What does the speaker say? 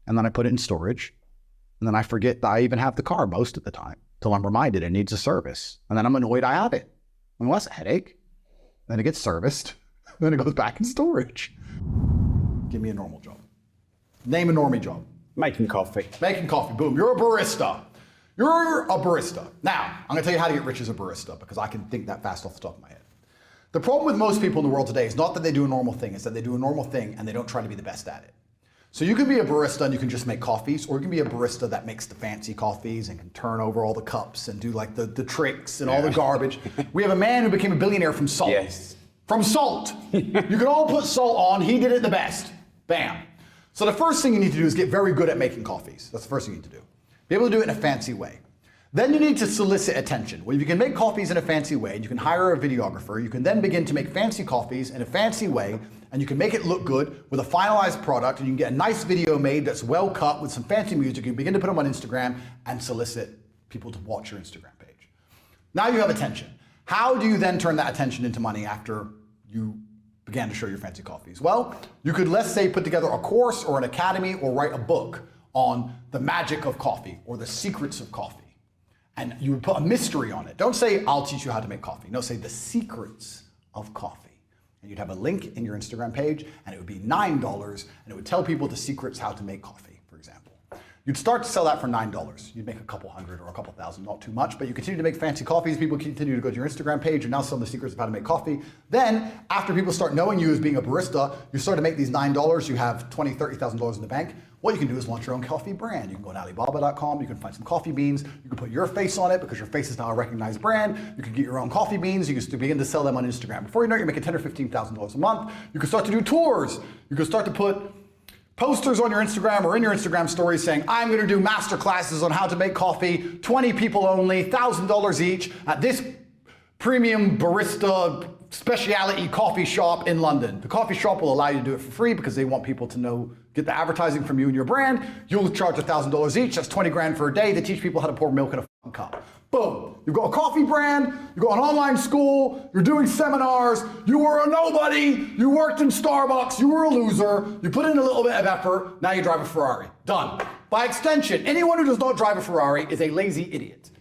and then I put it in storage, and then I forget that I even have the car most of the time till I'm reminded it needs a service. And then I'm annoyed I have it. Well, that's a headache. Then it gets serviced. Then it goes back in storage. Give me a normal job. Name a normie job. Making coffee. Making coffee. Boom. You're a barista. You're a barista. Now, I'm going to tell you how to get rich as a barista because I can think that fast off the top of my head. The problem with most people in the world today is not that they do a normal thing, it's that they do a normal thing and they don't try to be the best at it. So you can be a barista and you can just make coffees, or you can be a barista that makes the fancy coffees and can turn over all the cups and do like the tricks and all the garbage. We have a man who became a billionaire from salt. Yes. From salt. You can all put salt on, he did it the best. Bam. So the first thing you need to do is get very good at making coffees. That's the first thing you need to do. Be able to do it in a fancy way. Then you need to solicit attention. Well, if you can make coffees in a fancy way, you can hire a videographer, you can then begin to make fancy coffees in a fancy way, and you can make it look good with a finalized product, and you can get a nice video made that's well cut with some fancy music. You can begin to put them on Instagram and solicit people to watch your Instagram page. Now you have attention. How do you then turn that attention into money after you began to show your fancy coffees? Well, you could, let's say, put together a course or an academy or write a book on the magic of coffee or the secrets of coffee. And you would put a mystery on it. Don't say, I'll teach you how to make coffee. No, say the secrets of coffee. And you'd have a link in your Instagram page, and it would be $9, and it would tell people the secrets how to make coffee, for example. You'd start to sell that for $9. You'd make a couple hundred or a couple thousand, not too much, but you continue to make fancy coffees. People continue to go to your Instagram page and now selling the secrets of how to make coffee. Then, after people start knowing you as being a barista, you start to make these $9. You have $20,000, $30,000 in the bank. What you can do is launch your own coffee brand. You can go on Alibaba.com, you can find some coffee beans, you can put your face on it because your face is now a recognized brand. You can get your own coffee beans, you can begin to sell them on Instagram. Before you know it, you're making $10,000 or $15,000 a month. You can start to do tours. You can start to put posters on your Instagram or in your Instagram stories saying, I'm going to do master classes on how to make coffee, 20 people only, $1,000 each at this premium barista specialty coffee shop in London. The coffee shop will allow you to do it for free because they want people to know, get the advertising from you and your brand. You'll charge $1,000 each. That's 20 grand for a day. They teach people how to pour milk in a cup. Boom. You've got a coffee brand, you've got an online school, you're doing seminars, you were a nobody, you worked in Starbucks, you were a loser, you put in a little bit of effort, now you drive a Ferrari. Done. By extension, anyone who does not drive a Ferrari is a lazy idiot.